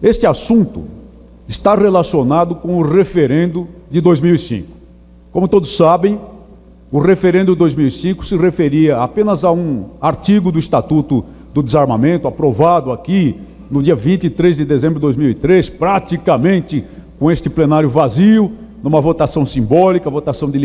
Este assunto está relacionado com o referendo de 2005. Como todos sabem, o referendo de 2005 se referia apenas a um artigo do Estatuto do Desarmamento, aprovado aqui no dia 23 de dezembro de 2003, praticamente com este plenário vazio, numa votação simbólica, votação de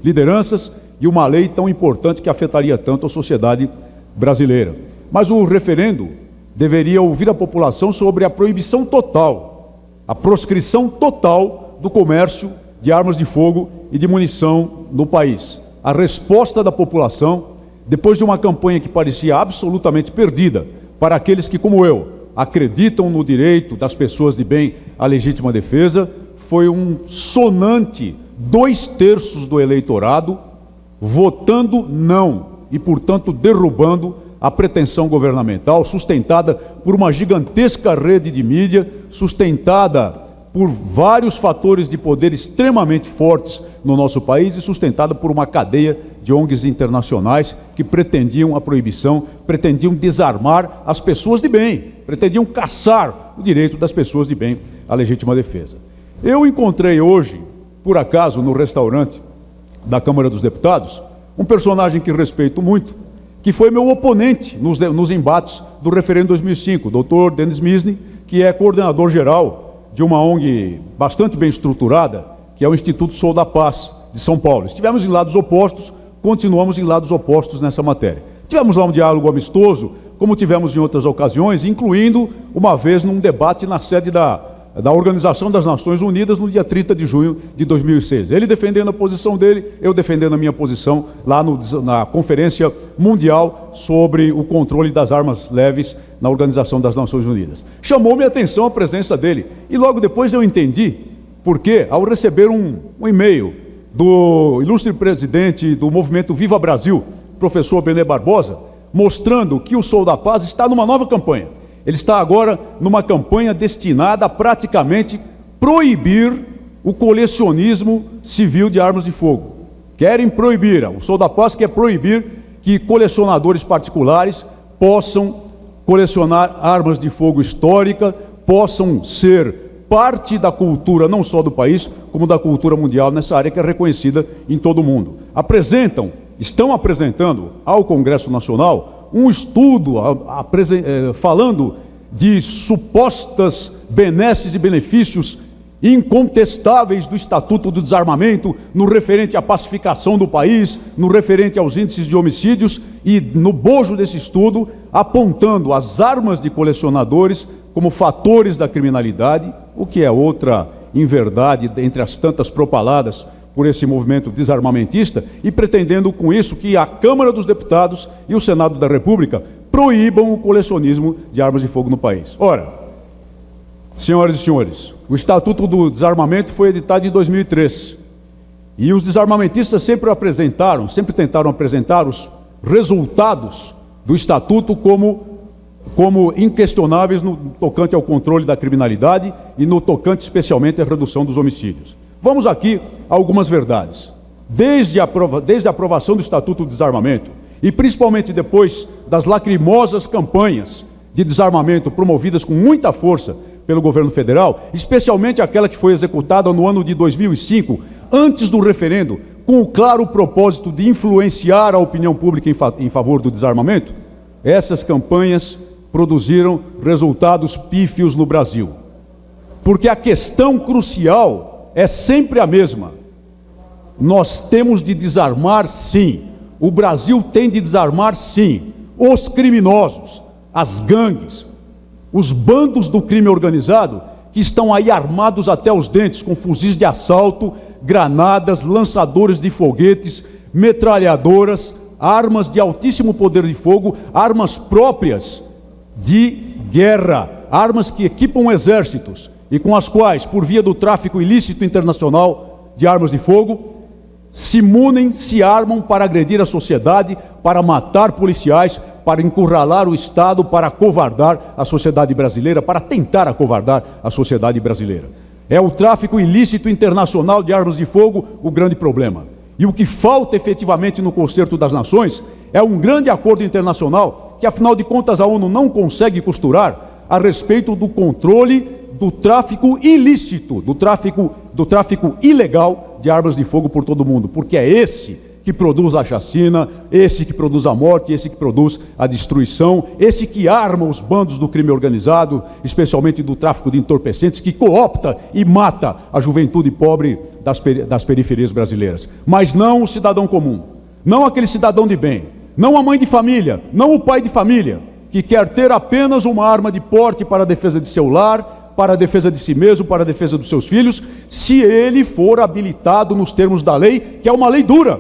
lideranças, e uma lei tão importante que afetaria tanto a sociedade brasileira. Mas o referendo deveria ouvir a população sobre a proibição total, a proscrição total do comércio de armas de fogo e de munição no país. A resposta da população, depois de uma campanha que parecia absolutamente perdida para aqueles que, como eu, acreditam no direito das pessoas de bem à legítima defesa, foi um sonante 2/3 do eleitorado votando não e, portanto, derrubando a pretensão governamental, sustentada por uma gigantesca rede de mídia, sustentada por vários fatores de poder extremamente fortes no nosso país e sustentada por uma cadeia de ONGs internacionais que pretendiam a proibição, pretendiam desarmar as pessoas de bem, pretendiam caçar o direito das pessoas de bem à legítima defesa. Eu encontrei hoje, por acaso, no restaurante da Câmara dos Deputados, um personagem que respeito muito, que foi meu oponente nos embates do referendo 2005, o Dr. Denis Misny, que é coordenador geral de uma ONG bastante bem estruturada, que é o Instituto Sou da Paz de São Paulo. Estivemos em lados opostos, continuamos em lados opostos nessa matéria. Tivemos lá um diálogo amistoso, como tivemos em outras ocasiões, incluindo uma vez num debate na sede da Organização das Nações Unidas no dia 30 de junho de 2006. Ele defendendo a posição dele, eu defendendo a minha posição lá na Conferência Mundial sobre o controle das armas leves na Organização das Nações Unidas. Chamou minha atenção a presença dele e logo depois eu entendi porque, ao receber um e-mail do ilustre presidente do movimento Viva Brasil, professor Benê Barbosa, mostrando que o Sou da Paz está numa nova campanha. Ele está agora numa campanha destinada a praticamente proibir o colecionismo civil de armas de fogo. Querem proibir, o Sou da Paz quer proibir que colecionadores particulares possam colecionar armas de fogo histórica, possam ser parte da cultura não só do país, como da cultura mundial nessa área que é reconhecida em todo o mundo. Estão apresentando ao Congresso Nacional um estudo falando de supostas benesses e benefícios incontestáveis do Estatuto do Desarmamento no referente à pacificação do país, no referente aos índices de homicídios e no bojo desse estudo apontando as armas de colecionadores como fatores da criminalidade, o que é outra inverdade entre as tantas propaladas por esse movimento desarmamentista e pretendendo com isso que a Câmara dos Deputados e o Senado da República proíbam o colecionismo de armas de fogo no país. Ora, senhoras e senhores, o Estatuto do Desarmamento foi editado em 2003 e os desarmamentistas sempre tentaram apresentar os resultados do Estatuto como inquestionáveis no tocante ao controle da criminalidade e no tocante especialmente à redução dos homicídios. Vamos aqui a algumas verdades. Desde a aprovação do Estatuto do Desarmamento, e principalmente depois das lacrimosas campanhas de desarmamento promovidas com muita força pelo governo federal, especialmente aquela que foi executada no ano de 2005, antes do referendo, com o claro propósito de influenciar a opinião pública em favor do desarmamento, essas campanhas produziram resultados pífios no Brasil. Porque a questão crucial é sempre a mesma. Nós temos de desarmar, sim. O Brasil tem de desarmar, sim, os criminosos, as gangues, os bandos do crime organizado que estão aí armados até os dentes com fuzis de assalto, granadas, lançadores de foguetes, metralhadoras, armas de altíssimo poder de fogo, armas próprias de guerra, armas que equipam exércitos e com as quais, por via do tráfico ilícito internacional de armas de fogo, se munem, se armam para agredir a sociedade, para matar policiais, para encurralar o Estado, para acovardar a sociedade brasileira, para tentar acovardar a sociedade brasileira. É o tráfico ilícito internacional de armas de fogo o grande problema. E o que falta efetivamente no Concerto das Nações é um grande acordo internacional que, afinal de contas, a ONU não consegue costurar, a respeito do controle do tráfico ilícito, do tráfico ilegal de armas de fogo por todo o mundo, porque é esse que produz a chacina, esse que produz a morte, esse que produz a destruição, esse que arma os bandos do crime organizado, especialmente do tráfico de entorpecentes, que coopta e mata a juventude pobre das periferias brasileiras. Mas não o cidadão comum, não aquele cidadão de bem, não a mãe de família, não o pai de família, que quer ter apenas uma arma de porte para a defesa de seu lar, para a defesa de si mesmo, para a defesa dos seus filhos, se ele for habilitado nos termos da lei, que é uma lei dura,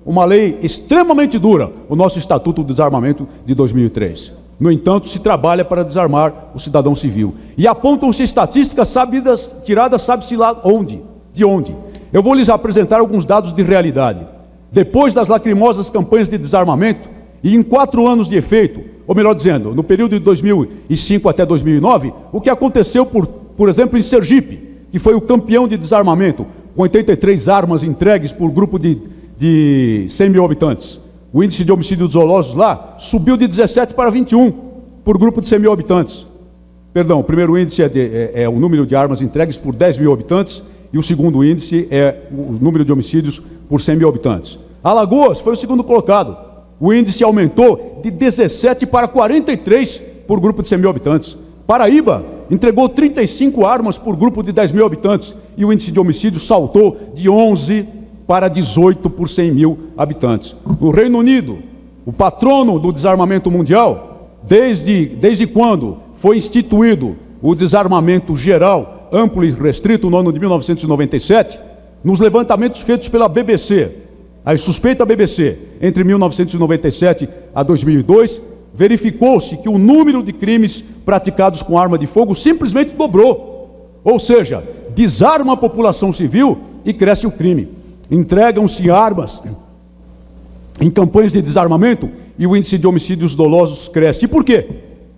uma lei extremamente dura, o nosso Estatuto do Desarmamento de 2003. No entanto, se trabalha para desarmar o cidadão civil. E apontam-se estatísticas tiradas sabe-se lá onde, de onde. Eu vou lhes apresentar alguns dados de realidade. Depois das lacrimosas campanhas de desarmamento, e em 4 anos de efeito, ou melhor dizendo, no período de 2005 até 2009, o que aconteceu, por exemplo, em Sergipe, que foi o campeão de desarmamento, com 83 armas entregues por grupo de 100 mil habitantes. O índice de homicídios dolosos lá subiu de 17 para 21 por grupo de 100 mil habitantes. Perdão, o primeiro índice é o número de armas entregues por 10 mil habitantes e o segundo índice é o número de homicídios por 100 mil habitantes. Alagoas foi o segundo colocado. O índice aumentou de 17 para 43 por grupo de 100 mil habitantes. Paraíba entregou 35 armas por grupo de 10 mil habitantes e o índice de homicídios saltou de 11 para 18 por 100 mil habitantes. No Reino Unido, o patrono do desarmamento mundial, desde quando foi instituído o desarmamento geral, amplo e restrito no ano de 1997, nos levantamentos feitos pela BBC, a suspeita BBC, entre 1997 a 2002, verificou-se que o número de crimes praticados com arma de fogo simplesmente dobrou. Ou seja, desarma a população civil e cresce o crime. Entregam-se armas em campanhas de desarmamento e o índice de homicídios dolosos cresce. E por quê?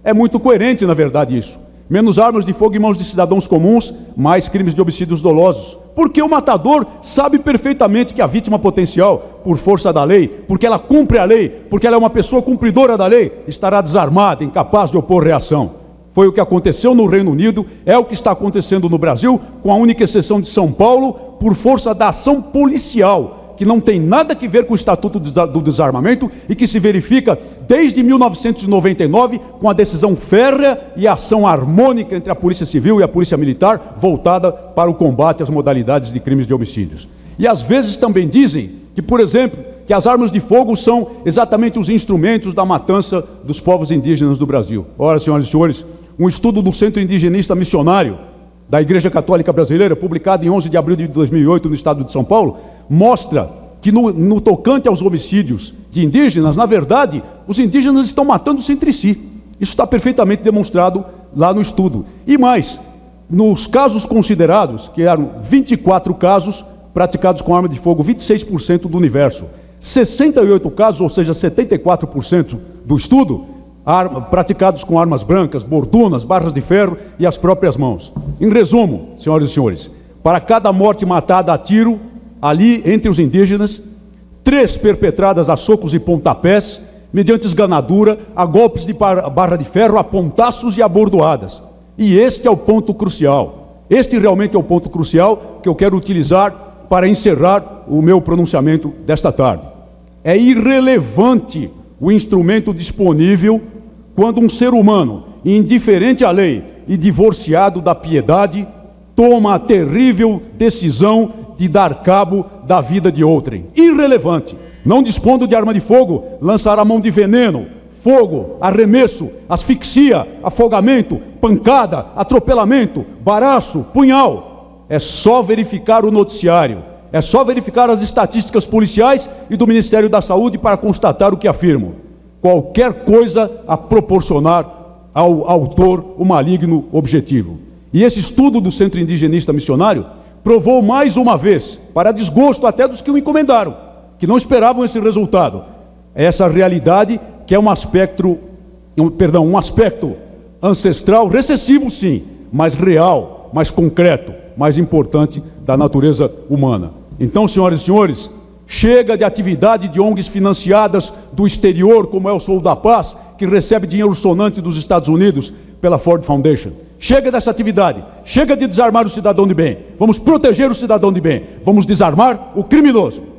É muito coerente, na verdade, isso. Menos armas de fogo em mãos de cidadãos comuns, mais crimes de homicídios dolosos. Porque o matador sabe perfeitamente que a vítima potencial, por força da lei, porque ela cumpre a lei, porque ela é uma pessoa cumpridora da lei, estará desarmada, incapaz de opor reação. Foi o que aconteceu no Reino Unido, é o que está acontecendo no Brasil, com a única exceção de São Paulo, por força da ação policial, que não tem nada a ver com o Estatuto do Desarmamento e que se verifica desde 1999 com a decisão férrea e a ação harmônica entre a Polícia Civil e a Polícia Militar, voltada para o combate às modalidades de crimes de homicídios. E às vezes também dizem que, por exemplo, que as armas de fogo são exatamente os instrumentos da matança dos povos indígenas do Brasil. Ora, senhoras e senhores, um estudo do Centro Indigenista Missionário da Igreja Católica Brasileira, publicado em 11 de abril de 2008 no estado de São Paulo, mostra que no tocante aos homicídios de indígenas, na verdade, os indígenas estão matando-se entre si. Isso está perfeitamente demonstrado lá no estudo. E mais, nos casos considerados, que eram 24 casos praticados com arma de fogo, 26% do universo, 68 casos, ou seja, 74% do estudo, praticados com armas brancas, bordunas, barras de ferro e as próprias mãos. Em resumo, senhoras e senhores, para cada morte matada a tiro, ali entre os indígenas, 3 perpetradas a socos e pontapés, mediante esganadura, a golpes de barra de ferro, a pontaços e a bordoadas. E este é o ponto crucial. Este realmente é o ponto crucial que eu quero utilizar para encerrar o meu pronunciamento desta tarde. É irrelevante o instrumento disponível quando um ser humano, indiferente à lei e divorciado da piedade, toma a terrível decisão de dar cabo da vida de outrem. Irrelevante. Não dispondo de arma de fogo, lançar a mão de veneno, fogo, arremesso, asfixia, afogamento, pancada, atropelamento, baraço, punhal. É só verificar o noticiário, é só verificar as estatísticas policiais e do Ministério da Saúde para constatar o que afirmo. Qualquer coisa a proporcionar ao autor o maligno objetivo. E esse estudo do Centro Indigenista Missionário provou mais uma vez, para desgosto até dos que o encomendaram, que não esperavam esse resultado, essa realidade que é um aspecto ancestral, recessivo sim, mas real, mais concreto, mais importante da natureza humana. Então, senhoras e senhores, Chega de atividade de ONGs financiadas do exterior, como é o Sou da Paz, que recebe dinheiro sonante dos Estados Unidos pela Ford Foundation. Chega dessa atividade. Chega de desarmar o cidadão de bem. Vamos proteger o cidadão de bem. Vamos desarmar o criminoso.